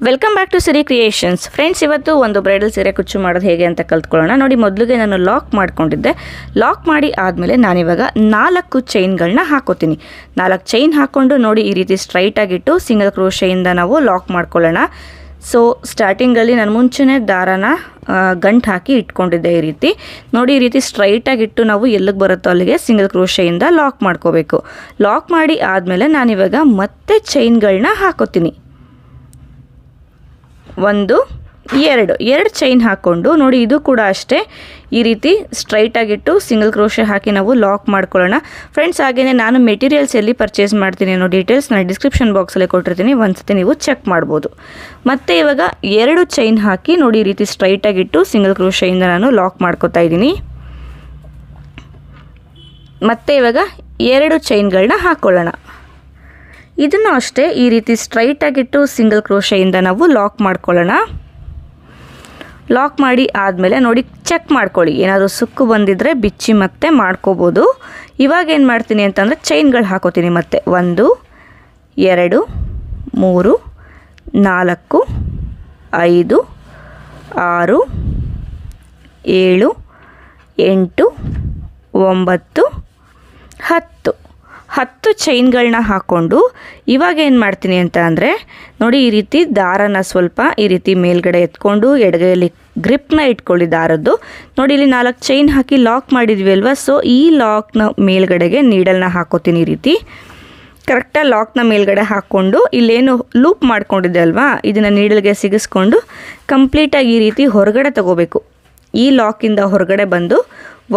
Welcome back to Siri creations. Friends, ಇವತ್ತು ಒಂದು bridal ಸೀರೆ ಕುಚ್ಚು ಮಾಡೋದು ಹೇಗೆ ಅಂತ ಕಲ್ತ್ಕೊಳ್ಳೋಣ. ನೋಡಿ, ಮೊದಲಿಗೆ ನಾನು ಲಾಕ್ ಮಾಡ್ಕೊಂಡಿದ್ದೆ. ಲಾಕ್ ಮಾಡಿ ಆದಮೇಲೆ ನಾನಿವಾಗ 4 ಚೈನ್ಗಳನ್ನ ಹಾಕೋತೀನಿ. 4 ಚೈನ್ ಹಾಕ್ಕೊಂಡು ನೋಡಿ ಈ ರೀತಿ ಸ್ಟ್ರೈಟಾಗಿಟ್ಟು ಸಿಂಗಲ್ ಕ್ರೋಶೆಯಿಂದ ನಾವು ಲಾಕ್ ಮಾಡ್ಕೊಳ್ಳೋಣ. ಸೊ ಸ್ಟಾರ್ಟಿಂಗಲ್ಲಿ ನಾನು ಮುಂಚೆನೇ ದಾರಾನ ಗಂಟು ಹಾಕಿ ಇಟ್ಕೊಂಡಿದ್ದೆ. ಈ ರೀತಿ ನೋಡಿ, ಈ ರೀತಿ ಸ್ಟ್ರೈಟಾಗಿಟ್ಟು ನಾವು ಎಲ್ಲಿಗೆ ಬರುತ್ತೋ ಅಲ್ಲಿಗೆ ಸಿಂಗಲ್ ಕ್ರೋಶೆಯಿಂದ ಲಾಕ್ ಮಾಡ್ಕೋಬೇಕು. ಲಾಕ್ ಮಾಡಿ ಆದಮೇಲೆ ನಾನಿವಾಗ ಮತ್ತೆ ಚೈನ್ಗಳನ್ನ ಹಾಕೋತೀನಿ. 1 2 ಚೈನ್ ಹಾಕ್ಕೊಂಡು ನೋಡಿ, ಇದು ಕೂಡ ಅಷ್ಟೇ ಈ ರೀತಿ ಸ್ಟ್ರೈಟಾಗಿಟ್ಟು ಸಿಂಗಲ್ ಕ್ರೋಶೆ ಹಾಕಿ ನಾವು ಲಾಕ್ ಮಾಡ್ಕೊಳ್ಳೋಣ. ಫ್ರೆಂಡ್ಸ್, ಹಾಗೆಯೇ ನಾನು ಮೆಟೀರಿಯಲ್ಸ್ ಎಲ್ಲಿ ಪರ್ಚೇಸ್ ಮಾಡ್ತೀನಿ ಅನ್ನೋ ಡೀಟೇಲ್ಸ್ ನಾನು ಡಿಸ್ಕ್ರಿಪ್ಷನ್ ಬಾಕ್ಸಲ್ಲಿ ಕೊಟ್ಟಿರ್ತೀನಿ, ಒಂದ್ಸತಿ ನೀವು ಚೆಕ್ ಮಾಡ್ಬೋದು. ಮತ್ತು ಇವಾಗ 2 ಚೈನ್ ಹಾಕಿ ನೋಡಿ ಈ ರೀತಿ ಸ್ಟ್ರೈಟಾಗಿಟ್ಟು ಸಿಂಗಲ್ ಕ್ರೋಶೆಯಿಂದ ನಾನು ಲಾಕ್ ಮಾಡ್ಕೊತಾ ಇದ್ದೀನಿ. ಮತ್ತು ಇವಾಗ 2 ಚೈನ್ಗಳನ್ನ ಹಾಕ್ಕೊಳ್ಳೋಣ. ಇದನ್ನು ಅಷ್ಟೇ ಈ ರೀತಿ ಸ್ಟ್ರೈಟಾಗಿಟ್ಟು ಸಿಂಗಲ್ ಕ್ರೋಶೆಯಿಂದ ನಾವು ಲಾಕ್ ಮಾಡ್ಕೊಳ್ಳೋಣ. ಲಾಕ್ ಮಾಡಿ ಆದಮೇಲೆ ನೋಡಿ ಚೆಕ್ ಮಾಡ್ಕೊಳ್ಳಿ, ಏನಾದರೂ ಸುಕ್ಕು ಬಂದಿದ್ದರೆ ಬಿಚ್ಚಿ ಮತ್ತೆ ಮಾಡ್ಕೋಬೋದು. ಇವಾಗ ಏನು ಮಾಡ್ತೀನಿ ಅಂತಂದರೆ ಚೈನ್ಗಳು ಹಾಕೋತೀನಿ. ಮತ್ತೆ 1 2 3 4 5 6 7 8 9 10 ಚೈನ್ಗಳನ್ನ ಹಾಕ್ಕೊಂಡು ಇವಾಗ ಏನು ಮಾಡ್ತೀನಿ ಅಂತ ಅಂದರೆ ನೋಡಿ, ಈ ರೀತಿ ದಾರನ ಸ್ವಲ್ಪ ಈ ರೀತಿ ಮೇಲ್ಗಡೆ ಎತ್ಕೊಂಡು ಎಡಗೈಯಲ್ಲಿ ಗ್ರಿಪ್ನ ಇಟ್ಕೊಳ್ಳಿ ದಾರದ್ದು. ನೋಡಿ, ಇಲ್ಲಿ 4 ಚೈನ್ ಹಾಕಿ ಲಾಕ್ ಮಾಡಿದ್ವಿ ಅಲ್ವಾ. ಸೊ ಈ ಲಾಕ್ನ ಮೇಲ್ಗಡೆಗೆ ನೀಡಲ್ನ ಹಾಕೋತೀನಿ. ಈ ರೀತಿ ಕರೆಕ್ಟಾಗಿ ಲಾಕ್ನ ಮೇಲ್ಗಡೆ ಹಾಕ್ಕೊಂಡು ಇಲ್ಲೇನು ಲೂಪ್ ಮಾಡ್ಕೊಂಡಿದ್ದೆ ಅಲ್ವಾ, ಇದನ್ನು ನೀಡಲ್ಗೆ ಸಿಗಿಸ್ಕೊಂಡು ಕಂಪ್ಲೀಟಾಗಿ ಈ ರೀತಿ ಹೊರಗಡೆ ತಗೋಬೇಕು. ಈ ಲಾಕಿಂದ ಹೊರಗಡೆ ಬಂದು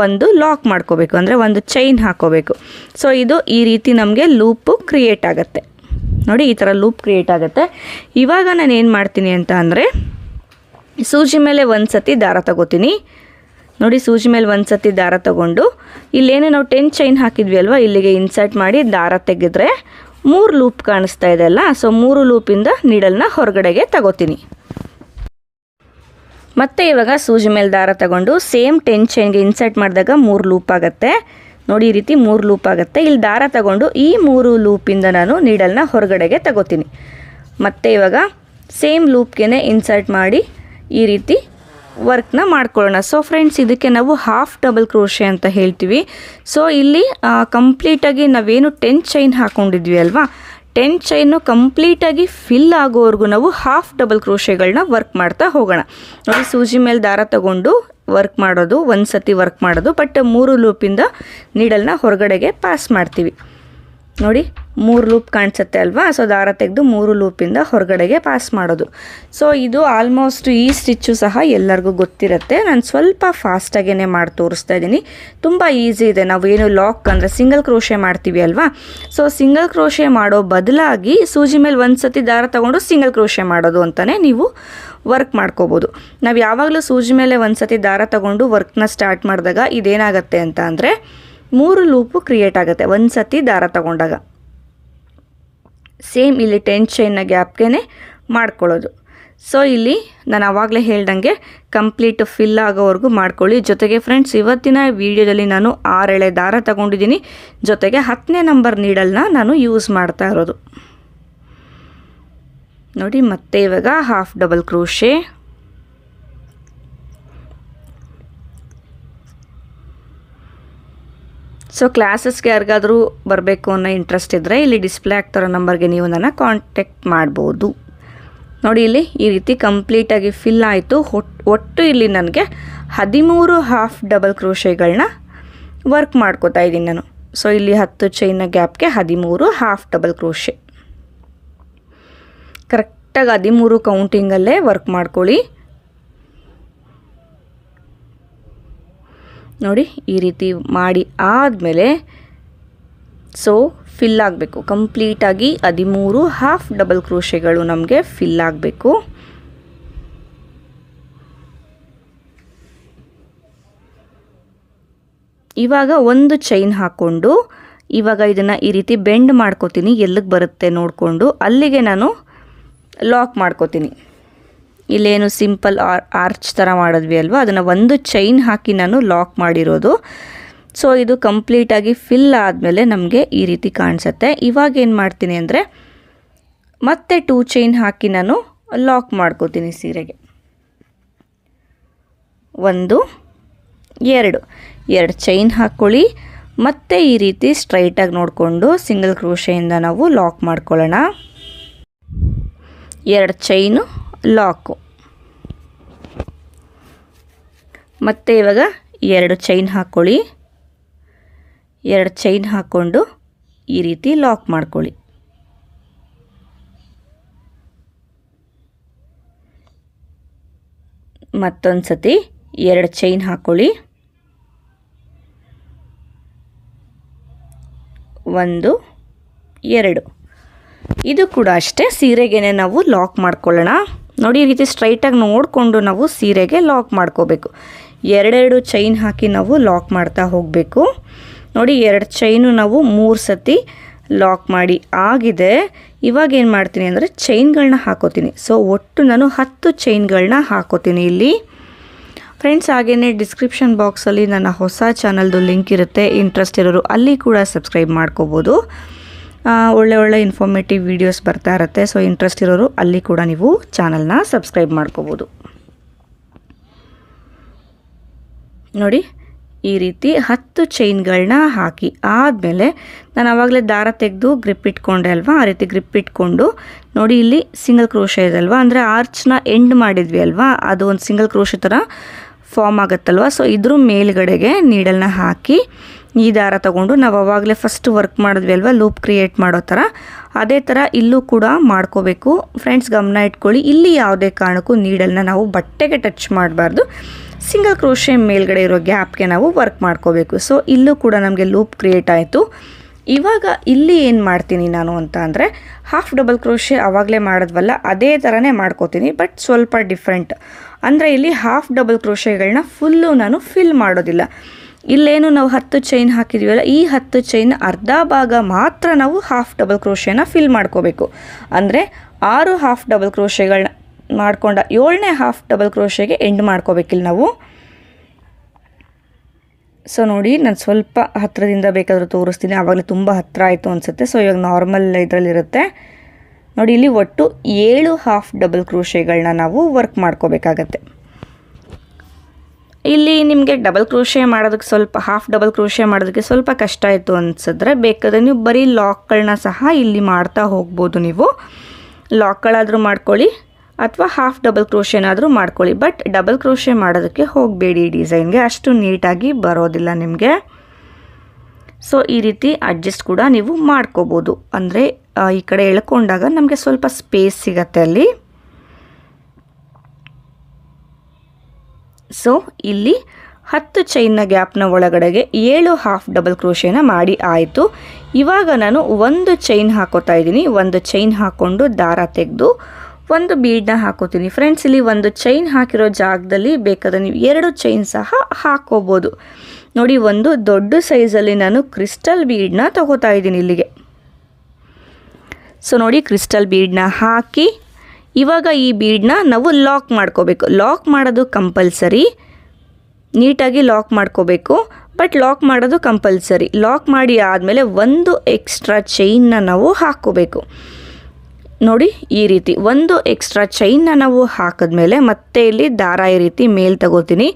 ಒಂದು ಲಾಕ್ ಮಾಡ್ಕೋಬೇಕು, ಅಂದರೆ ಒಂದು ಚೈನ್ ಹಾಕೋಬೇಕು. ಸೊ ಇದು ಈ ರೀತಿ ನಮಗೆ ಲೂಪು ಕ್ರಿಯೇಟ್ ಆಗುತ್ತೆ. ನೋಡಿ, ಈ ಥರ ಲೂಪ್ ಕ್ರಿಯೇಟ್ ಆಗುತ್ತೆ. ಇವಾಗ ನಾನು ಏನು ಮಾಡ್ತೀನಿ ಅಂತ ಅಂದರೆ ಸೂಜಿ ಮೇಲೆ ಒಂದು ಸತಿ ದಾರ ತಗೋತೀನಿ. ನೋಡಿ, ಸೂಜಿ ಮೇಲೆ ಒಂದು ಸತಿ ದಾರ ತಗೊಂಡು ಇಲ್ಲೇನು ನಾವು 10 ಚೈನ್ ಹಾಕಿದ್ವಿ ಅಲ್ವಾ, ಇಲ್ಲಿಗೆ ಇನ್ಸರ್ಟ್ ಮಾಡಿ ದಾರ ತೆಗೆದ್ರೆ 3 ಲೂಪ್ ಕಾಣಿಸ್ತಾ ಇದೆ ಅಲ್ಲ. ಸೊ 3 ಲೂಪಿಂದ ನೀಡಲ್ನ ಹೊರಗಡೆಗೆ ತಗೋತೀನಿ. ಮತ್ತು ಇವಾಗ ಸೂಜಿ ಮೇಲೆ ದಾರ ತಗೊಂಡು ಸೇಮ್ 10 ಚೈನ್ಗೆ ಇನ್ಸರ್ಟ್ ಮಾಡಿದಾಗ 3 ಲೂಪ್ ಆಗುತ್ತೆ. ನೋಡಿ, ಈ ರೀತಿ 3 ಲೂಪ್ ಆಗುತ್ತೆ. ಇಲ್ಲಿ ದಾರ ತಗೊಂಡು ಈ 3 ಲೂಪಿಂದ ನಾನು ನೀಡಲ್ನ ಹೊರಗಡೆಗೆ ತಗೋತೀನಿ. ಮತ್ತು ಇವಾಗ ಸೇಮ್ ಲೂಪ್ಗೆ ಇನ್ಸರ್ಟ್ ಮಾಡಿ ಈ ರೀತಿ ವರ್ಕ್ನ ಮಾಡ್ಕೊಳ್ಳೋಣ. ಸೊ ಫ್ರೆಂಡ್ಸ್, ಇದಕ್ಕೆ ನಾವು ಹಾಫ್ ಡಬಲ್ ಕ್ರೋಶೆ ಅಂತ ಹೇಳ್ತೀವಿ. ಸೊ ಇಲ್ಲಿ ಕಂಪ್ಲೀಟಾಗಿ ನಾವೇನು 10 ಚೈನ್ ಹಾಕ್ಕೊಂಡಿದ್ವಿ ಅಲ್ವಾ, 10 ಚೈನು ಕಂಪ್ಲೀಟಾಗಿ ಫಿಲ್ ಆಗೋವರೆಗೂ ನಾವು ಹಾಫ್ ಡಬಲ್ ಕ್ರೋಶೆಗಳನ್ನ ವರ್ಕ್ ಮಾಡ್ತಾ ಹೋಗೋಣ. ನೋಡಿ, ಸೂಜಿ ಮೇಲೆ ದಾರ ತಗೊಂಡು ವರ್ಕ್ ಮಾಡೋದು, ಒಂದು ಸತಿ ವರ್ಕ್ ಮಾಡೋದು, ಬಟ್ 3 ಲೂಪಿಂದ ನೀಡಲ್ನ ಹೊರಗಡೆಗೆ ಪಾಸ್ ಮಾಡ್ತೀವಿ. ನೋಡಿ, 3 ಲೂಪ್ ಕಾಣಿಸುತ್ತೆ ಅಲ್ವಾ. ಸೊ ದಾರ ತೆಗೆದು 3 ಲೂಪಿಂದ ಹೊರಗಡೆಗೆ ಪಾಸ್ ಮಾಡೋದು. ಸೊ ಇದು ಆಲ್ಮೋಸ್ಟ್ ಈ ಸ್ಟಿಚ್ಚು ಸಹ ಎಲ್ಲರಿಗೂ ಗೊತ್ತಿರುತ್ತೆ. ನಾನು ಸ್ವಲ್ಪ ಫಾಸ್ಟಾಗೇ ಮಾಡಿ ತೋರಿಸ್ತಾ ಇದ್ದೀನಿ. ತುಂಬ ಈಸಿ ಇದೆ. ನಾವೇನು ಲಾಕ್ ಅಂದರೆ ಸಿಂಗಲ್ ಕ್ರೋಶೆ ಮಾಡ್ತೀವಿ ಅಲ್ವಾ. ಸೊ ಸಿಂಗಲ್ ಕ್ರೋಶೆ ಮಾಡೋ ಬದಲಾಗಿ ಸೂಜಿ ಮೇಲೆ ಒಂದು ಸತಿ ದಾರ ತಗೊಂಡು ಸಿಂಗಲ್ ಕ್ರೋಶೆ ಮಾಡೋದು ಅಂತಲೇ ನೀವು ವರ್ಕ್ ಮಾಡ್ಕೋಬೋದು. ನಾವು ಯಾವಾಗಲೂ ಸೂಜಿ ಮೇಲೆ ಒಂದು ಸತಿ ದಾರ ತಗೊಂಡು ವರ್ಕ್ನ ಸ್ಟಾರ್ಟ್ ಮಾಡಿದಾಗ ಇದೇನಾಗುತ್ತೆ ಅಂತ ಅಂದರೆ 3 ಲೂಪು ಕ್ರಿಯೇಟ್ ಆಗುತ್ತೆ ಒಂದು ಸತಿ ದಾರ ತಗೊಂಡಾಗ. ಸೇಮ್ ಇಲ್ಲಿ 10 ಚೈನ್ನ ಗ್ಯಾಪ್ಗೆ ಮಾಡ್ಕೊಳ್ಳೋದು. ಸೊ ಇಲ್ಲಿ ನಾನು ಆವಾಗಲೇ ಹೇಳ್ದಂಗೆ ಕಂಪ್ಲೀಟ್ ಫಿಲ್ ಆಗೋವರೆಗೂ ಮಾಡ್ಕೊಳ್ಳಿ. ಜೊತೆಗೆ ಫ್ರೆಂಡ್ಸ್, ಇವತ್ತಿನ ವಿಡಿಯೋದಲ್ಲಿ ನಾನು 6 ಎಳೆ ದಾರ ತಗೊಂಡಿದ್ದೀನಿ. ಜೊತೆಗೆ 10ನೇ ನಂಬರ್ ನೀಡಲ್ನ ನಾನು ಯೂಸ್ ಮಾಡ್ತಾ ಇರೋದು. ನೋಡಿ, ಮತ್ತೆ ಇವಾಗ ಹಾಫ್ ಡಬಲ್ ಕ್ರೋಶೆ. ಸೊ ಕ್ಲಾಸಸ್ಗೆ ಯಾರಿಗಾದರೂ ಬರಬೇಕು ಅನ್ನೋ ಇಂಟ್ರೆಸ್ಟ್ ಇದ್ದರೆ ಇಲ್ಲಿ ಡಿಸ್ಪ್ಲೇ ಆಗ್ತಿರೋ ನಂಬರ್ಗೆ ನೀವು ನನ್ನ ಕಾಂಟ್ಯಾಕ್ಟ್ ಮಾಡ್ಬೋದು. ನೋಡಿ, ಇಲ್ಲಿ ಈ ರೀತಿ ಕಂಪ್ಲೀಟಾಗಿ ಫಿಲ್ ಆಯಿತು. ಒಟ್ಟು ಇಲ್ಲಿ ನನಗೆ 13 ಹಾಫ್ ಡಬಲ್ ಕ್ರೋಶೆಗಳನ್ನ ವರ್ಕ್ ಮಾಡ್ಕೋತಾ ಇದ್ದೀನಿ ನಾನು. ಸೊ ಇಲ್ಲಿ 10 ಚೈನ್ನ ಗ್ಯಾಪ್ಗೆ 13 ಹಾಫ್ ಡಬಲ್ ಕ್ರೋಶೆ. ಕರೆಕ್ಟಾಗಿ 13 ಕೌಂಟಿಂಗಲ್ಲೇ ವರ್ಕ್ ಮಾಡ್ಕೊಳ್ಳಿ. ನೋಡಿ, ಈ ರೀತಿ ಮಾಡಿ ಆದಮೇಲೆ ಸೊ ಫಿಲ್ ಆಗಬೇಕು ಕಂಪ್ಲೀಟಾಗಿ. 13 ಹಾಫ್ ಡಬಲ್ ಕ್ರೋಶೆಗಳು ನಮಗೆ ಫಿಲ್ ಆಗಬೇಕು. ಇವಾಗ ಒಂದು ಚೈನ್ ಹಾಕ್ಕೊಂಡು ಇವಾಗ ಇದನ್ನು ಈ ರೀತಿ ಬೆಂಡ್ ಮಾಡ್ಕೋತೀನಿ. ಎಲ್ಲಿಗೆ ಬರುತ್ತೆ ನೋಡಿಕೊಂಡು ಅಲ್ಲಿಗೆ ನಾನು ಲಾಕ್ ಮಾಡ್ಕೋತೀನಿ. ಇಲ್ಲೇನು ಸಿಂಪಲ್ ಆರ್ಚ್ ಥರ ಮಾಡಿದ್ವಿ ಅಲ್ವಾ, ಅದನ್ನು ಒಂದು ಚೈನ್ ಹಾಕಿ ನಾನು ಲಾಕ್ ಮಾಡಿರೋದು. ಸೊ ಇದು ಕಂಪ್ಲೀಟಾಗಿ ಫಿಲ್ ಆದಮೇಲೆ ನಮಗೆ ಈ ರೀತಿ ಕಾಣಿಸುತ್ತೆ. ಇವಾಗ ಏನು ಮಾಡ್ತೀನಿ ಅಂದರೆ ಮತ್ತೆ 2 ಚೈನ್ ಹಾಕಿ ನಾನು ಲಾಕ್ ಮಾಡ್ಕೋತೀನಿ ಸೀರೆಗೆ. 1 2 ಚೈನ್ ಹಾಕ್ಕೊಳ್ಳಿ. ಮತ್ತೆ ಈ ರೀತಿ ಸ್ಟ್ರೈಟಾಗಿ ನೋಡಿಕೊಂಡು ಸಿಂಗಲ್ ಕ್ರೋಶೆಯಿಂದ ನಾವು ಲಾಕ್ ಮಾಡ್ಕೊಳ್ಳೋಣ. 2 ಚೈನು ಲಾಕು. ಮತ್ತೆ ಇವಾಗ 2 ಚೈನ್ ಹಾಕ್ಕೊಳ್ಳಿ. 2 ಚೈನ್ ಹಾಕ್ಕೊಂಡು ಈ ರೀತಿ ಲಾಕ್ ಮಾಡ್ಕೊಳ್ಳಿ. ಮತ್ತೊಂದು ಸತಿ 2 ಚೈನ್ ಹಾಕ್ಕೊಳ್ಳಿ. 1 2 ಇದು ಕೂಡ ಅಷ್ಟೇ ಸೀರೆಗೇನೆ ನಾವು ಲಾಕ್ ಮಾಡ್ಕೊಳ್ಳೋಣ. ನೋಡಿ ಈ ರೀತಿ ಸ್ಟ್ರೈಟಾಗಿ ನೋಡಿಕೊಂಡು ನಾವು ಸೀರೆಗೆ ಲಾಕ್ ಮಾಡ್ಕೋಬೇಕು. 2 ಚೈನ್ ಹಾಕಿ ನಾವು ಲಾಕ್ ಮಾಡ್ತಾ ಹೋಗಬೇಕು. ನೋಡಿ 2 ಚೈನು ನಾವು 3 ಸತಿ ಲಾಕ್ ಮಾಡಿ ಆಗಿದೆ. ಇವಾಗ ಏನು ಮಾಡ್ತೀನಿ ಅಂದರೆ ಚೈನ್ಗಳನ್ನ ಹಾಕೋತೀನಿ. ಸೊ ಒಟ್ಟು ನಾನು 10 ಚೈನ್ಗಳನ್ನ ಹಾಕೋತೀನಿ ಇಲ್ಲಿ. ಫ್ರೆಂಡ್ಸ್, ಹಾಗೆಯೇ ಡಿಸ್ಕ್ರಿಪ್ಷನ್ ಬಾಕ್ಸಲ್ಲಿ ನನ್ನ ಹೊಸ ಚಾನಲ್ದು ಲಿಂಕ್ ಇರುತ್ತೆ. ಇಂಟ್ರೆಸ್ಟ್ ಇರೋರು ಅಲ್ಲಿ ಕೂಡ ಸಬ್ಸ್ಕ್ರೈಬ್ ಮಾಡ್ಕೋಬೋದು. ಒಳ್ಳೆ ಇನ್ಫಾರ್ಮೇಟಿವ್ ವೀಡಿಯೋಸ್ ಬರ್ತಾ ಇರುತ್ತೆ. ಸೊ ಇಂಟ್ರೆಸ್ಟ್ ಇರೋರು ಅಲ್ಲಿ ಕೂಡ ನೀವು ಚಾನಲ್ನ ಸಬ್ಸ್ಕ್ರೈಬ್ ಮಾಡ್ಕೋಬೋದು. ನೋಡಿ ಈ ರೀತಿ 10 ಚೈನ್ಗಳನ್ನ ಹಾಕಿ ಆದಮೇಲೆ ನಾನು ಆವಾಗಲೇ ದಾರ ತೆಗೆದು ಗ್ರಿಪ್ ಇಟ್ಕೊಂಡೆ ಅಲ್ವಾ, ಆ ರೀತಿ ಗ್ರಿಪ್ ಇಟ್ಕೊಂಡು ನೋಡಿ ಇಲ್ಲಿ ಸಿಂಗಲ್ ಕ್ರೋಶೆ ಇದೆ ಅಲ್ವಾ, ಅಂದರೆ ಆರ್ಚ್ನ ಎಂಡ್ ಮಾಡಿದ್ವಿ ಅಲ್ವಾ, ಅದು ಒಂದು ಸಿಂಗಲ್ ಕ್ರೋಶೆ ಥರ ಫಾರ್ಮ್ ಆಗುತ್ತಲ್ವ. ಸೊ ಇದ್ರ ಮೇಲ್ಗಡೆಗೆ ನೀಡಲ್ನ ಹಾಕಿ ಈ ದಾರ ತಗೊಂಡು ನಾವು ಆವಾಗಲೇ ಫಸ್ಟ್ ವರ್ಕ್ ಮಾಡಿದ್ವಿ ಅಲ್ವಾ ಲೂಪ್ ಕ್ರಿಯೇಟ್ ಮಾಡೋ ಥರ, ಅದೇ ಥರ ಇಲ್ಲೂ ಕೂಡ ಮಾಡ್ಕೋಬೇಕು. ಫ್ರೆಂಡ್ಸ್ ಗಮನ ಇಟ್ಕೊಳ್ಳಿ, ಇಲ್ಲಿ ಯಾವುದೇ ಕಾರಣಕ್ಕೂ ನೀಡಲ್ನ ನಾವು ಬಟ್ಟೆಗೆ ಟಚ್ ಮಾಡಬಾರ್ದು. ಸಿಂಗಲ್ ಕ್ರೋಶೆ ಮೇಲ್ಗಡೆ ಇರೋ ಗ್ಯಾಪ್ಗೆ ನಾವು ವರ್ಕ್ ಮಾಡ್ಕೋಬೇಕು. ಸೊ ಇಲ್ಲೂ ಕೂಡ ನಮಗೆ ಲೂಪ್ ಕ್ರಿಯೇಟ್ ಆಯಿತು. ಇವಾಗ ಇಲ್ಲಿ ಏನು ಮಾಡ್ತೀನಿ ನಾನು ಅಂತ ಅಂದರೆ ಹಾಫ್ ಡಬಲ್ ಕ್ರೋಶೆ ಆವಾಗಲೇ ಮಾಡಿದ್ವಲ್ಲ ಅದೇ ಥರನೇ ಮಾಡ್ಕೋತೀನಿ, ಬಟ್ ಸ್ವಲ್ಪ ಡಿಫ್ರೆಂಟ್. ಅಂದರೆ ಇಲ್ಲಿ ಹಾಫ್ ಡಬಲ್ ಕ್ರೋಶೆಗಳನ್ನ ಫುಲ್ಲು ನಾನು ಫಿಲ್ ಮಾಡೋದಿಲ್ಲ. ಇಲ್ಲೇನು ನಾವು 10 ಚೈನ್ ಹಾಕಿದ್ವಲ್ಲ, ಈ 10 ಚೈನ್ ಅರ್ಧ ಭಾಗ ಮಾತ್ರ ನಾವು ಹಾಫ್ ಡಬಲ್ ಕ್ರೋಶೆನ ಫಿಲ್ ಮಾಡ್ಕೋಬೇಕು. ಅಂದರೆ 6 ಹಾಫ್ ಡಬಲ್ ಕ್ರೋಶೆಗಳನ್ನ ಮಾಡ್ಕೊಂಡ 7ನೇ ಹಾಫ್ ಡಬಲ್ ಕ್ರೋಶೆಗೆ ಎಂಡ್ ಮಾಡ್ಕೋಬೇಕಿಲ್ಲ ನಾವು. ಸೊ ನೋಡಿ ನಾನು ಸ್ವಲ್ಪ ಹತ್ತಿರದಿಂದ ಬೇಕಾದರೂ ತೋರಿಸ್ತೀನಿ, ಆವಾಗಲೇ ತುಂಬ ಹತ್ತಿರ ಆಯಿತು ಅನಿಸುತ್ತೆ. ಸೊ ಇವಾಗ ನಾರ್ಮಲ್ ಇದರಲ್ಲಿರುತ್ತೆ ನೋಡಿ. ಇಲ್ಲಿ ಒಟ್ಟು 7 ಹಾಫ್ ಡಬಲ್ ಕ್ರೋಶೆಗಳನ್ನ ನಾವು ವರ್ಕ್ ಮಾಡ್ಕೋಬೇಕಾಗತ್ತೆ. ಇಲ್ಲಿ ನಿಮಗೆ ಡಬಲ್ ಕ್ರೋಶೆ ಮಾಡೋದಕ್ಕೆ ಸ್ವಲ್ಪ ಹಾಫ್ ಡಬಲ್ ಕ್ರೋಶೆ ಮಾಡೋದಕ್ಕೆ ಸ್ವಲ್ಪ ಕಷ್ಟ ಆಯಿತು ಅನಿಸಿದ್ರೆ ಬೇಕಾದರೆ ನೀವು ಬರೀ ಲಾಕ್ಗಳನ್ನ ಸಹ ಇಲ್ಲಿ ಮಾಡ್ತಾ ಹೋಗ್ಬೋದು. ನೀವು ಲಾಕ್ಗಳಾದರೂ ಮಾಡ್ಕೊಳ್ಳಿ ಅಥವಾ ಹಾಫ್ ಡಬಲ್ ಕ್ರೋಶೆನಾದರೂ ಮಾಡ್ಕೊಳ್ಳಿ, ಬಟ್ ಡಬಲ್ ಕ್ರೋಶೆ ಮಾಡೋದಕ್ಕೆ ಹೋಗಬೇಡಿ. ಡಿಸೈನ್ಗೆ ಅಷ್ಟು ನೀಟಾಗಿ ಬರೋದಿಲ್ಲ ನಿಮಗೆ. ಸೊ ಈ ರೀತಿ ಅಡ್ಜಸ್ಟ್ ಕೂಡ ನೀವು ಮಾಡ್ಕೋಬೋದು. ಅಂದರೆ ಈ ಕಡೆ ಎಳ್ಕೊಂಡಾಗ ನಮಗೆ ಸ್ವಲ್ಪ ಸ್ಪೇಸ್ ಸಿಗತ್ತೆ ಅಲ್ಲಿ. ಸೊ ಇಲ್ಲಿ 10 ಚೈನ್ನ ಗ್ಯಾಪ್ನ ಒಳಗಡೆಗೆ 7 ಹಾಫ್ ಡಬಲ್ ಕ್ರೋಶೆನ ಮಾಡಿ ಆಯಿತು. ಇವಾಗ ನಾನು 1 ಚೈನ್ ಹಾಕೋತಾ ಇದ್ದೀನಿ. 1 ಚೈನ್ ಹಾಕ್ಕೊಂಡು ದಾರ ತೆಗೆದು 1 ಬೀಡನ್ನ ಹಾಕೋತೀನಿ. ಫ್ರೆಂಡ್ಸ್, ಇಲ್ಲಿ 1 ಚೈನ್ ಹಾಕಿರೋ ಜಾಗದಲ್ಲಿ ಬೇಕಾದ್ರೆ ನೀವು 2 ಚೈನ್ ಸಹ ಹಾಕೋಬೋದು. ನೋಡಿ ಒಂದು ದೊಡ್ಡ ಸೈಜಲ್ಲಿ ನಾನು ಕ್ರಿಸ್ಟಲ್ ಬೀಡನ್ನ ತಗೋತಾ ಇದ್ದೀನಿ ಇಲ್ಲಿಗೆ. ಸೊ ನೋಡಿ ಕ್ರಿಸ್ಟಲ್ ಬೀಡನ್ನ ಹಾಕಿ ಇವಾಗ ಈ ಬೀಡನ್ನ ನಾವು ಲಾಕ್ ಮಾಡ್ಕೋಬೇಕು. ಲಾಕ್ ಮಾಡೋದು ಕಂಪಲ್ಸರಿ, ನೀಟಾಗಿ ಲಾಕ್ ಮಾಡ್ಕೋಬೇಕು, ಬಟ್ ಲಾಕ್ ಮಾಡೋದು ಕಂಪಲ್ಸರಿ. ಲಾಕ್ ಮಾಡಿ ಆದಮೇಲೆ 1 ಎಕ್ಸ್ಟ್ರಾ ಚೈನ್ನ ನಾವು ಹಾಕ್ಕೋಬೇಕು. ನೋಡಿ ಈ ರೀತಿ 1 ಎಕ್ಸ್ಟ್ರಾ ಚೈನ್ನ ನಾವು ಹಾಕಿದ್ಮೇಲೆ ಮತ್ತೆ ಇಲ್ಲಿ ದಾರ ಈ ರೀತಿ ಮೇಲೆ ತಗೋತೀನಿ.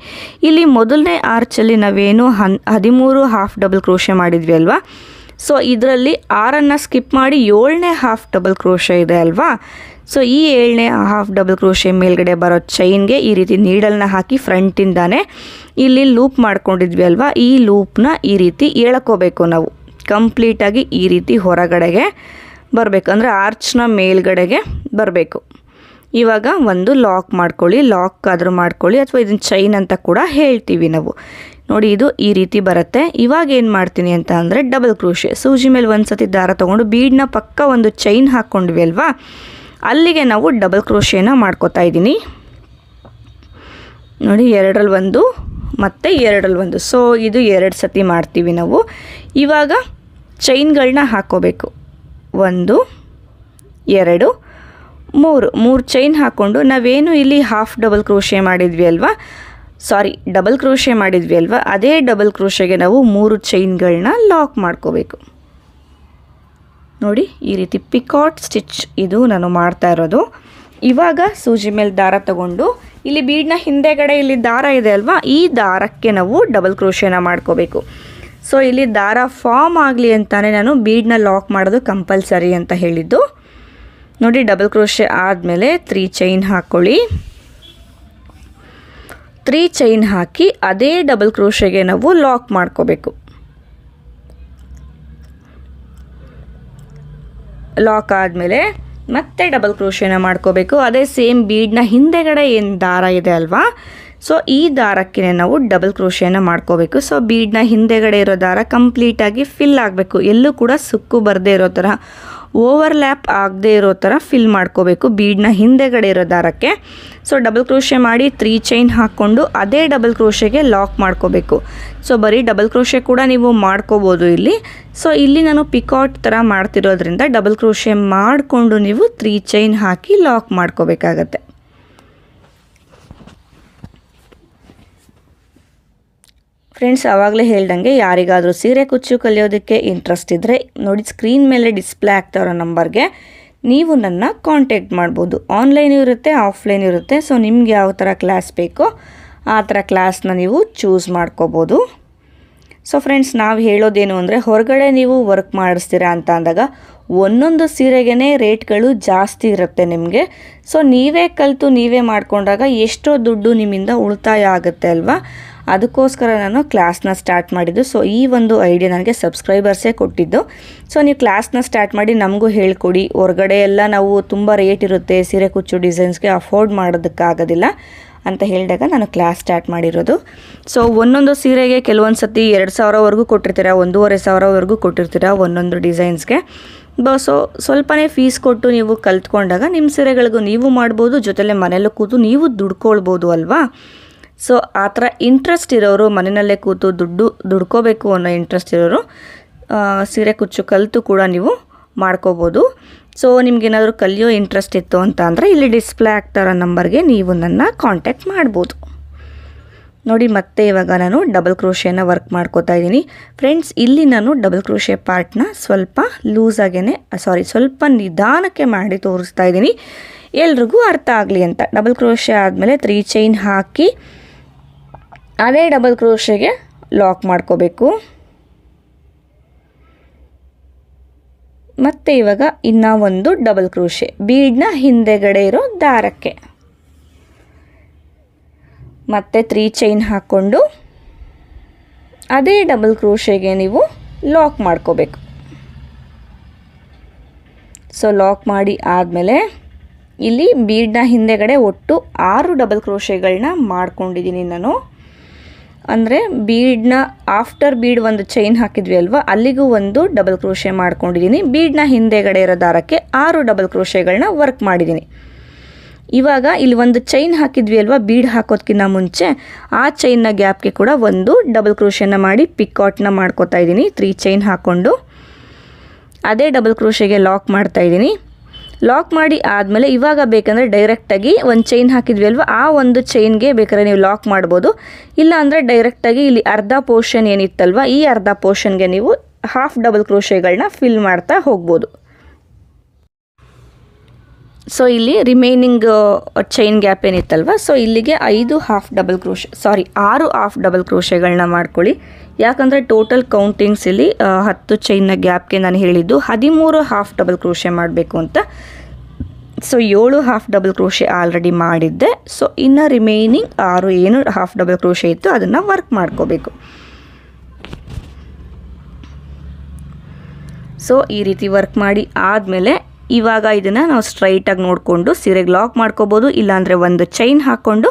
ಇಲ್ಲಿ ಮೊದಲನೇ ಆರ್ಚಲ್ಲಿ ನಾವೇನು 13 ಹಾಫ್ ಡಬಲ್ ಕ್ರೋಶೆ ಮಾಡಿದ್ವಿ ಅಲ್ವಾ, ಸೊ ಇದರಲ್ಲಿ 6ಅನ್ನು ಸ್ಕಿಪ್ ಮಾಡಿ 7ನೇ ಹಾಫ್ ಡಬಲ್ ಕ್ರೋಶೆ ಇದೆ ಅಲ್ವಾ. ಸೊ ಈ 7ನೇ ಹಾಫ್ ಡಬಲ್ ಕ್ರೋಶೆ ಮೇಲ್ಗಡೆ ಬರೋ ಚೈನ್ಗೆ ಈ ರೀತಿ ನೀಡಲ್ನ ಹಾಕಿ ಫ್ರಂಟಿಂದಾನೆ ಇಲ್ಲಿ ಲೂಪ್ ಮಾಡ್ಕೊಂಡಿದ್ವಿ ಅಲ್ವಾ, ಈ ಲೂಪ್ನ ಈ ರೀತಿ ಎಳ್ಕೋಬೇಕು ನಾವು. ಕಂಪ್ಲೀಟಾಗಿ ಈ ರೀತಿ ಹೊರಗಡೆಗೆ ಬರಬೇಕು, ಅಂದರೆ ಆರ್ಚ್ನ ಮೇಲ್ಗಡೆಗೆ ಬರಬೇಕು. ಇವಾಗ ಒಂದು ಲಾಕ್ ಮಾಡ್ಕೊಳ್ಳಿ, ಲಾಕ್ ಆದರೂ ಮಾಡ್ಕೊಳ್ಳಿ ಅಥವಾ ಇದನ್ನು ಚೈನ್ ಅಂತ ಕೂಡ ಹೇಳ್ತೀವಿ ನಾವು. ನೋಡಿ ಇದು ಈ ರೀತಿ ಬರುತ್ತೆ. ಇವಾಗ ಏನು ಮಾಡ್ತೀನಿ ಅಂತ ಅಂದರೆ ಡಬಲ್ ಕ್ರೋಶೆ ಸೂಜಿ ಮೇಲೆ ಒಂದು ಸತಿ ದಾರ ತೊಗೊಂಡು ಬೀಡನ್ನ ಪಕ್ಕ ಒಂದು ಚೈನ್ ಹಾಕ್ಕೊಂಡ್ವಿ ಅಲ್ವಾ, ಅಲ್ಲಿಗೆ ನಾವು ಡಬಲ್ ಕ್ರೋಶೆನ ಮಾಡ್ಕೋತಾ ಇದ್ದೀನಿ. ನೋಡಿ 2ರಲ್ಲಿ 1 ಮತ್ತು 2ರಲ್ಲಿ 1. ಸೊ ಇದು 2 ಸತಿ ಮಾಡ್ತೀವಿ ನಾವು. ಇವಾಗ ಚೈನ್ಗಳನ್ನ ಹಾಕ್ಕೋಬೇಕು. 1 2 3 ಚೈನ್ ಹಾಕ್ಕೊಂಡು ನಾವೇನು ಇಲ್ಲಿ ಹಾಫ್ ಡಬಲ್ ಕ್ರೋಶೆ ಮಾಡಿದ್ವಿ ಅಲ್ವಾ, ಡಬಲ್ ಕ್ರೋಶೆ ಮಾಡಿದ್ವಿ ಅಲ್ವಾ, ಅದೇ ಡಬಲ್ ಕ್ರೋಶೆಗೆ ನಾವು 3 ಚೈನ್ಗಳನ್ನ ಲಾಕ್ ಮಾಡ್ಕೋಬೇಕು. ನೋಡಿ ಈ ರೀತಿ ಪಿಕಾಟ್ ಸ್ಟಿಚ್ ಇದು ನಾನು ಮಾಡ್ತಾ ಇರೋದು. ಇವಾಗ ಸೂಜಿ ಮೇಲೆ ದಾರ ತಗೊಂಡು ಇಲ್ಲಿ ಬೀಡ್ನ ಹಿಂದೆಗಡೆ ಇಲ್ಲಿ ದಾರ ಇದೆ ಅಲ್ವಾ, ಈ ದಾರಕ್ಕೆ ನಾವು ಡಬಲ್ ಕ್ರೋಶೆನ ಮಾಡ್ಕೋಬೇಕು. ಸೊ ಇಲ್ಲಿ ದಾರ ಫಾರ್ಮ್ ಆಗಲಿ ಅಂತಾನೆ ನಾನು ಬೀಡ್ನ ಲಾಕ್ ಮಾಡೋದು ಕಂಪಲ್ಸರಿ ಅಂತ ಹೇಳಿದ್ದು. ನೋಡಿ, ಡಬಲ್ ಕ್ರೋಶೆ ಆದಮೇಲೆ 3 ಚೈನ್ ಹಾಕ್ಕೊಳ್ಳಿ. 3 ಚೈನ್ ಹಾಕಿ ಅದೇ ಡಬಲ್ ಕ್ರೋಶೆಗೆ ನಾವು ಲಾಕ್ ಮಾಡ್ಕೋಬೇಕು. ಲಾಕ್ ಆದಮೇಲೆ ಮತ್ತೆ ಡಬಲ್ ಕ್ರೋಶೆನ ಮಾಡ್ಕೋಬೇಕು. ಅದೇ ಸೇಮ್ ಬೀಡ್ನ ಹಿಂದೆಗಡೆ ಏನು ದಾರ ಇದೆ ಅಲ್ವಾ, ಸೊ ಈ ದಾರಕ್ಕೆ ನಾವು ಡಬಲ್ ಕ್ರೋಶೆನ ಮಾಡ್ಕೋಬೇಕು. ಸೊ ಬೀಡ್ನ ಹಿಂದೆಗಡೆ ಇರೋ ದಾರ ಕಂಪ್ಲೀಟಾಗಿ ಫಿಲ್ ಆಗಬೇಕು. ಎಲ್ಲೂ ಕೂಡ ಸುಕ್ಕು ಬರದೇ ಇರೋ ಥರ, ಓವರ್ಲ್ಯಾಪ್ ಆಗದೆ ಇರೋ ಥರ ಫಿಲ್ ಮಾಡ್ಕೋಬೇಕು ಬೀಡ್ನ ಹಿಂದೆಗಡೆ ಇರೋ ದಾರಕ್ಕೆ. ಸೊ ಡಬಲ್ ಕ್ರೋಶೆ ಮಾಡಿ 3 ಚೈನ್ ಹಾಕ್ಕೊಂಡು ಅದೇ ಡಬಲ್ ಕ್ರೋಶೆಗೆ ಲಾಕ್ ಮಾಡ್ಕೋಬೇಕು. ಸೊ ಬರೀ ಡಬಲ್ ಕ್ರೋಶೆ ಕೂಡ ನೀವು ಮಾಡ್ಕೋಬೋದು ಇಲ್ಲಿ. ಸೊ ಇಲ್ಲಿ ನಾನು ಪಿಕಾಟ್ ಥರ ಮಾಡ್ತಿರೋದ್ರಿಂದ ಡಬಲ್ ಕ್ರೋಶೆ ಮಾಡಿಕೊಂಡು ನೀವು 3 ಚೈನ್ ಹಾಕಿ ಲಾಕ್ ಮಾಡ್ಕೋಬೇಕಾಗತ್ತೆ. ಫ್ರೆಂಡ್ಸ್, ಆವಾಗಲೇ ಹೇಳ್ದಂಗೆ ಯಾರಿಗಾದರೂ ಸೀರೆ ಕುಚ್ಚು ಕಲಿಯೋದಕ್ಕೆ ಇಂಟ್ರೆಸ್ಟ್ ಇದ್ದರೆ ನೋಡಿ, ಸ್ಕ್ರೀನ್ ಮೇಲೆ ಡಿಸ್ಪ್ಲೇ ಆಗ್ತಾ ಇರೋ ನಂಬರ್ಗೆ ನೀವು ನನ್ನ ಕಾಂಟ್ಯಾಕ್ಟ್ ಮಾಡ್ಬೋದು. ಆನ್ಲೈನ್ ಇರುತ್ತೆ, ಆಫ್ಲೈನ್ ಇರುತ್ತೆ. ಸೊ ನಿಮ್ಗೆ ಯಾವ ಥರ ಕ್ಲಾಸ್ ಬೇಕೋ ಆ ಥರ ಕ್ಲಾಸ್ನ ನೀವು ಚೂಸ್ ಮಾಡ್ಕೋಬೋದು. ಸೊ ಫ್ರೆಂಡ್ಸ್, ನಾವು ಹೇಳೋದೇನು ಅಂದರೆ, ಹೊರಗಡೆ ನೀವು ವರ್ಕ್ ಮಾಡಿಸ್ತೀರಾ ಅಂತ ಅಂದಾಗ ಒಂದೊಂದು ಸೀರೆಗೇ ರೇಟ್ಗಳು ಜಾಸ್ತಿ ಇರುತ್ತೆ ನಿಮಗೆ. ಸೊ ನೀವೇ ಕಲಿತು ನೀವೇ ಮಾಡಿಕೊಂಡಾಗ ಎಷ್ಟೋ ದುಡ್ಡು ನಿಮ್ಮಿಂದ ಉಳಿತಾಯ ಆಗುತ್ತೆ ಅಲ್ವಾ. ಅದಕ್ಕೋಸ್ಕರ ನಾನು ಕ್ಲಾಸ್ನ ಸ್ಟಾರ್ಟ್ ಮಾಡಿದ್ದು. ಸೊ ಈ ಒಂದು ಐಡಿಯಾ ನನಗೆ ಸಬ್ಸ್ಕ್ರೈಬರ್ಸೇ ಕೊಟ್ಟಿದ್ದು. ಸೊ ನೀವು ಕ್ಲಾಸ್ನ ಸ್ಟಾರ್ಟ್ ಮಾಡಿ ನಮಗೂ ಹೇಳ್ಕೊಡಿ. ಹೊರಗಡೆ ಎಲ್ಲ ನಾವು ತುಂಬ ರೇಟ್ ಇರುತ್ತೆ, ಸೀರೆ ಕುಚ್ಚು ಡಿಸೈನ್ಸ್ಗೆ ಅಫೋರ್ಡ್ ಮಾಡೋದಕ್ಕಾಗೋದಿಲ್ಲ ಅಂತ ಹೇಳಿದಾಗ ನಾನು ಕ್ಲಾಸ್ ಸ್ಟಾರ್ಟ್ ಮಾಡಿರೋದು. ಸೊ ಒಂದೊಂದು ಸೀರೆಗೆ ಕೆಲವೊಂದು ಸತಿ 2,000ವರೆಗೂ ಕೊಟ್ಟಿರ್ತೀರ, 1,500ವರೆಗೂ ಕೊಟ್ಟಿರ್ತೀರ ಒಂದೊಂದು ಡಿಸೈನ್ಸ್ಗೆ. ಸೊ ಸ್ವಲ್ಪನೇ ಫೀಸ್ ಕೊಟ್ಟು ನೀವು ಕಲ್ತ್ಕೊಂಡಾಗ ನಿಮ್ಮ ಸೀರೆಗಳಿಗೂ ನೀವು ಮಾಡ್ಬೋದು, ಜೊತೆಲೆ ಮನೆಯಲ್ಲೂ ಕೂತು ನೀವು ದುಡ್ಕೊಳ್ಬೋದು ಅಲ್ವಾ. ಸೊ ಆ ಥರ ಇಂಟ್ರೆಸ್ಟ್ ಇರೋರು, ಮನೆಯಲ್ಲೇ ಕೂತು ದುಡ್ಕೋಬೇಕು ಅನ್ನೋ ಇಂಟ್ರೆಸ್ಟ್ ಇರೋರು ಸೀರೆ ಕುಚ್ಚು ಕಲಿತು ಕೂಡ ನೀವು ಮಾಡ್ಕೋಬೋದು. ಸೊ ನಿಮ್ಗೇನಾದರೂ ಕಲಿಯೋ ಇಂಟ್ರೆಸ್ಟ್ ಇತ್ತು ಅಂತ ಅಂದರೆ ಇಲ್ಲಿ ಡಿಸ್ಪ್ಲೇ ಆಗ್ತಾ ಇರೋ ನಂಬರ್ಗೆ ನೀವು ನನ್ನ ಕಾಂಟ್ಯಾಕ್ಟ್ ಮಾಡ್ಬೋದು. ನೋಡಿ, ಮತ್ತೆ ಇವಾಗ ನಾನು ಡಬಲ್ ಕ್ರೋಶೆನ ವರ್ಕ್ ಮಾಡ್ಕೋತಾ ಇದ್ದೀನಿ. ಫ್ರೆಂಡ್ಸ್, ಇಲ್ಲಿ ನಾನು ಡಬಲ್ ಕ್ರೋಶೆ ಪಾರ್ಟ್ನ ಸ್ವಲ್ಪ ನಿಧಾನಕ್ಕೆ ಮಾಡಿ ತೋರಿಸ್ತಾ ಇದ್ದೀನಿ, ಎಲ್ರಿಗೂ ಅರ್ಥ ಆಗಲಿ ಅಂತ. ಡಬಲ್ ಕ್ರೋಶೆ ಆದಮೇಲೆ 3 ಚೈನ್ ಹಾಕಿ ಅದೇ ಡಬಲ್ ಕ್ರೋಶೆಗೆ ಲಾಕ್ ಮಾಡ್ಕೋಬೇಕು. ಮತ್ತು ಇವಾಗ ಇನ್ನೂ ಒಂದು ಡಬಲ್ ಕ್ರೋಶೆ ಬೀಡ್ನ ಹಿಂದೆಗಡೆ ಇರೋ ದಾರಕ್ಕೆ ಮತ್ತೆ 3 ಚೈನ್ ಹಾಕ್ಕೊಂಡು ಅದೇ ಡಬಲ್ ಕ್ರೋಶೆಗೆ ನೀವು ಲಾಕ್ ಮಾಡ್ಕೋಬೇಕು. ಸೊ ಲಾಕ್ ಮಾಡಿ ಆದಮೇಲೆ ಇಲ್ಲಿ ಬೀಡ್ನ ಹಿಂದೆಗಡೆ ಒಟ್ಟು 6 ಡಬಲ್ ಕ್ರೋಶೆಗಳನ್ನ ಮಾಡ್ಕೊಂಡಿದ್ದೀನಿ ನಾನು. ಅಂದರೆ ಬೀಡ್ನ ಆಫ್ಟರ್ ಬೀಡ್ ಒಂದು ಚೈನ್ ಹಾಕಿದ್ವಿ ಅಲ್ವಾ, ಅಲ್ಲಿಗೂ ಒಂದು ಡಬಲ್ ಕ್ರೋಶೆ ಮಾಡ್ಕೊಂಡಿದ್ದೀನಿ. ಬೀಡ್ನ ಹಿಂದೆಗಡೆ ಇರೋ ದಾರಕ್ಕೆ 6 ಡಬಲ್ ಕ್ರೋಶೆಗಳನ್ನ ವರ್ಕ್ ಮಾಡಿದ್ದೀನಿ. ಇವಾಗ ಇಲ್ಲಿ ಒಂದು ಚೈನ್ ಹಾಕಿದ್ವಿ ಅಲ್ವಾ ಬೀಡ್ ಹಾಕೋದಕ್ಕಿಂತ ಮುಂಚೆ, ಆ ಚೈನ್ನ ಗ್ಯಾಪ್ಗೆ ಕೂಡ ಒಂದು ಡಬಲ್ ಕ್ರೋಶೆನ ಮಾಡಿ ಪಿಕಾಟ್ನ ಮಾಡ್ಕೋತಾ ಇದ್ದೀನಿ. 3 ಚೈನ್ ಹಾಕ್ಕೊಂಡು ಅದೇ ಡಬಲ್ ಕ್ರೋಶೆಗೆ ಲಾಕ್ ಮಾಡ್ತಾ ಇದ್ದೀನಿ. ಲಾಕ್ ಮಾಡಿ ಆದಮೇಲೆ ಇವಾಗ ಬೇಕಂದರೆ ಡೈರೆಕ್ಟಾಗಿ ಒಂದು ಚೈನ್ ಹಾಕಿದ್ವಿ ಅಲ್ವಾ, ಆ ಒಂದು ಚೈನ್ಗೆ ಬೇಕಾದ್ರೆ ನೀವು ಲಾಕ್ ಮಾಡ್ಬೋದು. ಇಲ್ಲ ಅಂದರೆ ಡೈರೆಕ್ಟಾಗಿ ಇಲ್ಲಿ ಅರ್ಧ ಪೋರ್ಷನ್ ಏನಿತ್ತಲ್ವ, ಈ ಅರ್ಧ ಪೋರ್ಷನ್ಗೆ ನೀವು ಹಾಫ್ ಡಬಲ್ ಕ್ರೋಶೆಗಳನ್ನ ಫಿಲ್ ಮಾಡ್ತಾ ಹೋಗ್ಬೋದು. ಸೊ ಇಲ್ಲಿ ರಿಮೈನಿಂಗ್ ಚೈನ್ ಗ್ಯಾಪ್ ಏನಿತ್ತಲ್ವ, ಸೊ ಇಲ್ಲಿಗೆ 6 ಹಾಫ್ ಡಬಲ್ ಕ್ರೋಶೆಗಳನ್ನ ಮಾಡ್ಕೊಳ್ಳಿ. ಯಾಕಂದರೆ ಟೋಟಲ್ ಕೌಂಟಿಂಗ್ಸ್ ಇಲ್ಲಿ 10 ಚೈನ್ನ ಗ್ಯಾಪ್ಗೆ ನಾನು ಹೇಳಿದ್ದು 13 ಹಾಫ್ ಡಬಲ್ ಕ್ರೋಶೆ ಮಾಡಬೇಕು ಅಂತ. So 7 half double crochet already ಮಾಡಿದ್ದೆ. ಸೊ ಇನ್ನು ರಿಮೈನಿಂಗ್ 6 ಏನು ಹಾಫ್ ಡಬಲ್ ಕ್ರೋಶೆ ಇತ್ತು ಅದನ್ನು ವರ್ಕ್ ಮಾಡ್ಕೋಬೇಕು. ಸೊ ಈ ರೀತಿ ವರ್ಕ್ ಮಾಡಿ ಆದಮೇಲೆ ಇವಾಗ ಇದನ್ನು ನಾವು ಸ್ಟ್ರೈಟಾಗಿ ನೋಡಿಕೊಂಡು ಸೀರೆಗೆ ಲಾಕ್ ಮಾಡ್ಕೋಬೋದು. ಇಲ್ಲಾಂದರೆ ಒಂದು ಚೈನ್ ಹಾಕ್ಕೊಂಡು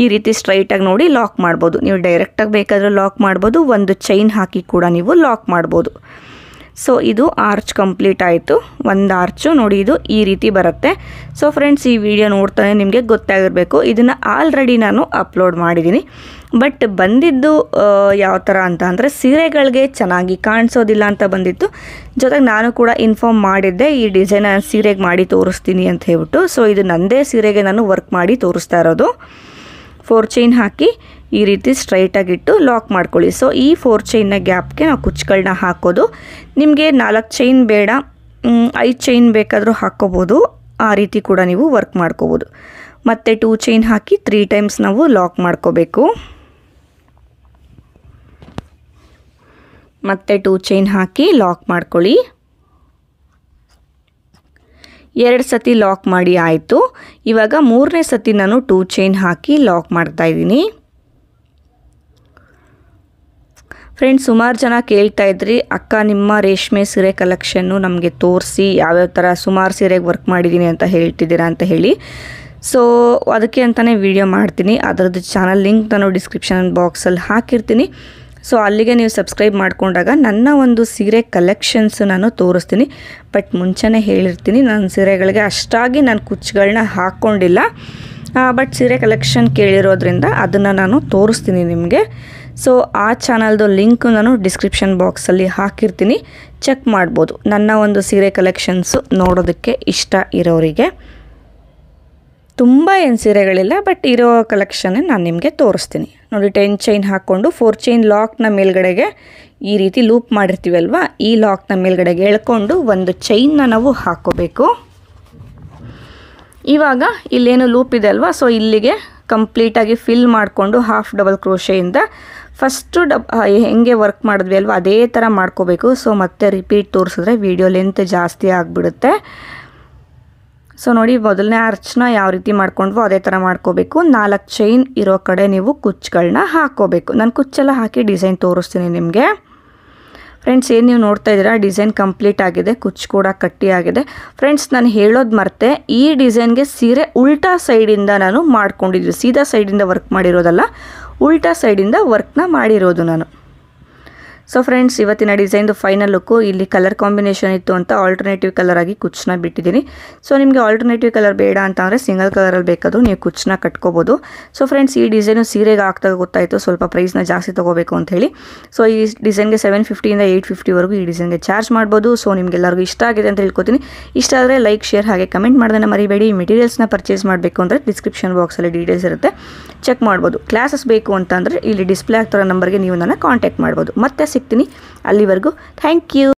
ಈ ರೀತಿ ಸ್ಟ್ರೈಟಾಗಿ ನೋಡಿ ಲಾಕ್ ಮಾಡ್ಬೋದು. ನೀವು ಡೈರೆಕ್ಟಾಗಿ ಬೇಕಾದರೂ ಲಾಕ್ ಮಾಡ್ಬೋದು, ಒಂದು ಚೈನ್ ಹಾಕಿ ಕೂಡ ನೀವು ಲಾಕ್ ಮಾಡ್ಬೋದು. ಸೊ ಇದು ಆರ್ಚ್ ಕಂಪ್ಲೀಟ್ ಆಯಿತು. ಒಂದು ಆರ್ಚು ನೋಡಿ ಇದು ಈ ರೀತಿ ಬರುತ್ತೆ. ಸೊ ಫ್ರೆಂಡ್ಸ್, ಈ ವಿಡಿಯೋ ನೋಡ್ತಾನೆ ನಿಮಗೆ ಗೊತ್ತಾಗಿರಬೇಕು, ಇದನ್ನು ಆಲ್ರೆಡಿ ನಾನು ಅಪ್ಲೋಡ್ ಮಾಡಿದ್ದೀನಿ. ಬಟ್ ಬಂದಿದ್ದು ಯಾವ ಥರ ಅಂತ ಅಂದರೆ ಸೀರೆಗಳಿಗೆ ಚೆನ್ನಾಗಿ ಕಾಣಿಸೋದಿಲ್ಲ ಅಂತ ಬಂದಿತ್ತು. ಜೊತೆಗೆ ನಾನು ಕೂಡ ಇನ್ಫಾರ್ಮ್ ಮಾಡಿದ್ದೆ ಈ ಡಿಸೈನ್ ಸೀರೆಗೆ ಮಾಡಿ ತೋರಿಸ್ತೀನಿ ಅಂತ ಹೇಳ್ಬಿಟ್ಟು. ಸೊ ಇದು ನನ್ನದೇ ಸೀರೆಗೆ ನಾನು ವರ್ಕ್ ಮಾಡಿ ತೋರಿಸ್ತಾ ಇರೋದು. 4 ಚೈನ್ ಹಾಕಿ ಈ ರೀತಿ ಸ್ಟ್ರೈಟಾಗಿಟ್ಟು ಲಾಕ್ ಮಾಡ್ಕೊಳ್ಳಿ. ಸೊ ಈ 4 ಚೈನ್ನ ಗ್ಯಾಪ್ಗೆ ನಾವು ಕುಚ್ಚುಗಳನ್ನ ಹಾಕೋದು. ನಿಮಗೆ 4 ಚೈನ್ ಬೇಡ, 5 ಚೈನ್ ಬೇಕಾದರೂ ಹಾಕ್ಕೋಬೋದು. ಆ ರೀತಿ ಕೂಡ ನೀವು ವರ್ಕ್ ಮಾಡ್ಕೋಬೋದು. ಮತ್ತು 2 ಚೈನ್ ಹಾಕಿ 3 ಟೈಮ್ಸ್ ನಾವು ಲಾಕ್ ಮಾಡ್ಕೋಬೇಕು. ಮತ್ತು 2 ಚೈನ್ ಹಾಕಿ ಲಾಕ್ ಮಾಡ್ಕೊಳ್ಳಿ. 2 ಸತಿ ಲಾಕ್ ಮಾಡಿ ಆಯಿತು. ಇವಾಗ 3ನೇ ಸತಿ ನಾನು 2 ಚೈನ್ ಹಾಕಿ ಲಾಕ್ ಮಾಡ್ತಾ ಇದ್ದೀನಿ. ಫ್ರೆಂಡ್ಸ್, ಸುಮಾರು ಜನ ಕೇಳ್ತಾ ಇದ್ರಿ, ಅಕ್ಕ ನಿಮ್ಮ ರೇಷ್ಮೆ ಸೀರೆ ಕಲೆಕ್ಷನ್ನು ನಮಗೆ ತೋರಿಸಿ, ಯಾವ್ಯಾವ ಥರ ಸುಮಾರು ಸೀರೆಗೆ ವರ್ಕ್ ಮಾಡಿದ್ದೀನಿ ಅಂತ ಹೇಳ್ತಿದ್ದೀರಾ ಅಂತ ಹೇಳಿ. ಸೊ ಅದಕ್ಕೆ ಅಂತಲೇ ವಿಡಿಯೋ ಮಾಡ್ತೀನಿ. ಅದರದ್ದು ಚಾನಲ್ ಲಿಂಕ್ ನಾನು ಡಿಸ್ಕ್ರಿಪ್ಷನ್ ಬಾಕ್ಸಲ್ಲಿ ಹಾಕಿರ್ತೀನಿ. ಸೊ ಅಲ್ಲಿಗೆ ನೀವು ಸಬ್ಸ್ಕ್ರೈಬ್ ಮಾಡಿಕೊಂಡಾಗ ನನ್ನ ಒಂದು ಸೀರೆ ಕಲೆಕ್ಷನ್ಸ್ ನಾನು ತೋರಿಸ್ತೀನಿ. ಬಟ್ ಮುಂಚೆನೇ ಹೇಳಿರ್ತೀನಿ, ನನ್ನ ಸೀರೆಗಳಿಗೆ ಅಷ್ಟಾಗಿ ನಾನು ಕುಚ್ಚುಗಳನ್ನ ಹಾಕ್ಕೊಂಡಿಲ್ಲ. ಬಟ್ ಸೀರೆ ಕಲೆಕ್ಷನ್ ಕೇಳಿರೋದ್ರಿಂದ ಅದನ್ನು ನಾನು ತೋರಿಸ್ತೀನಿ ನಿಮಗೆ. ಸೊ ಆ ಚಾನಲ್ದು ಲಿಂಕು ನಾನು ಡಿಸ್ಕ್ರಿಪ್ಷನ್ ಬಾಕ್ಸಲ್ಲಿ ಹಾಕಿರ್ತೀನಿ, ಚೆಕ್ ಮಾಡ್ಬೋದು. ನನ್ನ ಒಂದು ಸೀರೆ ಕಲೆಕ್ಷನ್ಸು ನೋಡೋದಕ್ಕೆ ಇಷ್ಟ ಇರೋರಿಗೆ. ತುಂಬ ಏನು ಸೀರೆಗಳಿಲ್ಲ, ಬಟ್ ಇರೋ ಕಲೆಕ್ಷನ್ನೇ ನಾನು ನಿಮಗೆ ತೋರಿಸ್ತೀನಿ. ನೋಡಿ, 10 ಚೈನ್ ಹಾಕ್ಕೊಂಡು 4 ಚೈನ್ ಲಾಕ್ನ ಮೇಲ್ಗಡೆಗೆ ಈ ರೀತಿ ಲೂಪ್ ಮಾಡಿರ್ತೀವಲ್ವ, ಈ ಲಾಕ್ನ ಮೇಲ್ಗಡೆಗೆ ಎಳ್ಕೊಂಡು ಒಂದು ಚೈನ್ನ ನಾವು ಹಾಕ್ಕೋಬೇಕು. ಇವಾಗ ಇಲ್ಲೇನು ಲೂಪ್ ಇದೆ ಅಲ್ವಾ, ಸೊ ಇಲ್ಲಿಗೆ ಕಂಪ್ಲೀಟಾಗಿ ಫಿಲ್ ಮಾಡಿಕೊಂಡು ಹಾಫ್ ಡಬಲ್ ಕ್ರೋಶೆಯಿಂದ ಫಸ್ಟು ಹೆಂಗೆ ವರ್ಕ್ ಮಾಡಿದ್ವಿ ಅಲ್ವಾ ಅದೇ ಥರ ಮಾಡ್ಕೋಬೇಕು. ಸೊ ಮತ್ತೆ ರಿಪೀಟ್ ತೋರಿಸಿದ್ರೆ ವಿಡಿಯೋ ಲೆಂತ್ ಜಾಸ್ತಿ ಆಗಿಬಿಡುತ್ತೆ. ಸೊ ನೋಡಿ, ಮೊದಲನೇ ಆರ್ಚ್ನ ಯಾವ ರೀತಿ ಮಾಡ್ಕೊಂಡ್ವೋ ಅದೇ ಥರ ಮಾಡ್ಕೋಬೇಕು. 4 ಚೈನ್ ಇರೋ ಕಡೆ ನೀವು ಕುಚ್ಚುಗಳನ್ನ ಹಾಕ್ಕೋಬೇಕು. ನಾನು ಕುಚ್ಚೆಲ್ಲ ಹಾಕಿ ಡಿಸೈನ್ ತೋರಿಸ್ತೀನಿ ನಿಮಗೆ. ಫ್ರೆಂಡ್ಸ್, ಏನು ನೀವು ನೋಡ್ತಾ ಇದ್ದೀರಾ, ಡಿಸೈನ್ ಕಂಪ್ಲೀಟ್ ಆಗಿದೆ, ಕುಚ್ಚು ಕೂಡ ಕಟ್ಟಿ ಆಗಿದೆ. ಫ್ರೆಂಡ್ಸ್, ನಾನು ಹೇಳೋದು ಮರ್ತೆ, ಈ ಡಿಸೈನ್ಗೆ ಸೀರೆ ಉಲ್ಟಾ ಸೈಡಿಂದ ನಾನು ಮಾಡ್ಕೊಂಡಿದ್ವಿ. ಸೀದಾ ಸೈಡಿಂದ ವರ್ಕ್ ಮಾಡಿರೋದಲ್ಲ, ಉಲ್ಟಾ ಸೈಡಿಂದ ವರ್ಕ್ನ ಮಾಡಿರೋದು ನಾನು. ಸೊ ಫ್ರೆಂಡ್ಸ್, ಇವತ್ತಿನ ಡಿಸೈನ್ದು ಫೈನಲ್ ಲುಕ್ಕು. ಇಲ್ಲಿ ಕಲರ್ ಕಾಂಬಿನೇಷನ್ ಇತ್ತು ಅಂತ ಆಲ್ಟರ್ನೇಟಿವ್ ಕಲರ್ ಆಗಿ ಕುಚ್ಚನ್ನ ಬಿಟ್ಟಿದ್ದೀನಿ. ಸೊ ನಿಮಗೆ ಆಲ್ಟರ್ನೇಟಿವ್ ಕಲರ್ ಬೇಡ ಅಂತ ಅಂದರೆ ಸಿಂಗಲ್ ಕಲರಲ್ಲಿ ಬೇಕಾದರೂ ನೀವು ಕುಚ್ಚನ್ನ ಕಟ್ಕೋಬೋದು. ಸೊ ಫ್ರೆಂಡ್ಸ್, ಈ ಡಿಸೈನು ಸೀರೆಗೆ ಆಗ್ತಾಗ ಗೊತ್ತಾಯಿತು ಸ್ವಲ್ಪ ಪ್ರೈಸ್ನ ಜಾಸ್ತಿ ತೊಗೋಬೇಕು ಅಂತ ಹೇಳಿ. ಸೊ ಈ ಡಿಸೈನ್ಗೆ 750ಇಂದ 850ವರೆಗೂ ಈ ಡಿಸೈನ್ಗೆ ಚಾರ್ಜ್ ಮಾಡ್ಬೋದು. ಸೊ ನಿಮಗೆಲ್ಲರಿಗೂ ಇಷ್ಟ ಆಗಿದೆ ಅಂತ ಹೇಳ್ಕೊತೀನಿ. ಇಷ್ಟ ಆದರೆ ಲೈಕ್, ಶೇರ್ ಹಾಗೆ ಕಮೆಂಟ್ ಮಾಡೋದನ್ನು ಮರಿಬೇಡಿ. ಮೆಟೀರಿಯಲ್ಸ್ನ ಪರ್ಚೇಸ್ ಮಾಡಬೇಕು ಅಂದರೆ ಡಿಸ್ಕ್ರಿಪ್ಷನ್ ಬಾಕ್ಸಲ್ಲಿ ಡೀಟೇಲ್ಸ್ ಇರುತ್ತೆ, ಚೆಕ್ ಮಾಡ್ಬೋದು. ಕ್ಲಾಸಸ್ ಬೇಕು ಅಂತಂದರೆ ಇಲ್ಲಿ ಡಿಸ್ಪ್ಲೇ ಆಗ್ತಿರೋ ನಂಬರ್ಗೆ ನೀವು ನನ್ನ ಕಾಂಟ್ಯಾಕ್ಟ್ ಮಾಡ್ಬೋದು. ಮತ್ತೆ ಸಿಗ್ತೀನಿ. ಅಲ್ಲಿವರೆಗೂ ಥ್ಯಾಂಕ್ ಯು.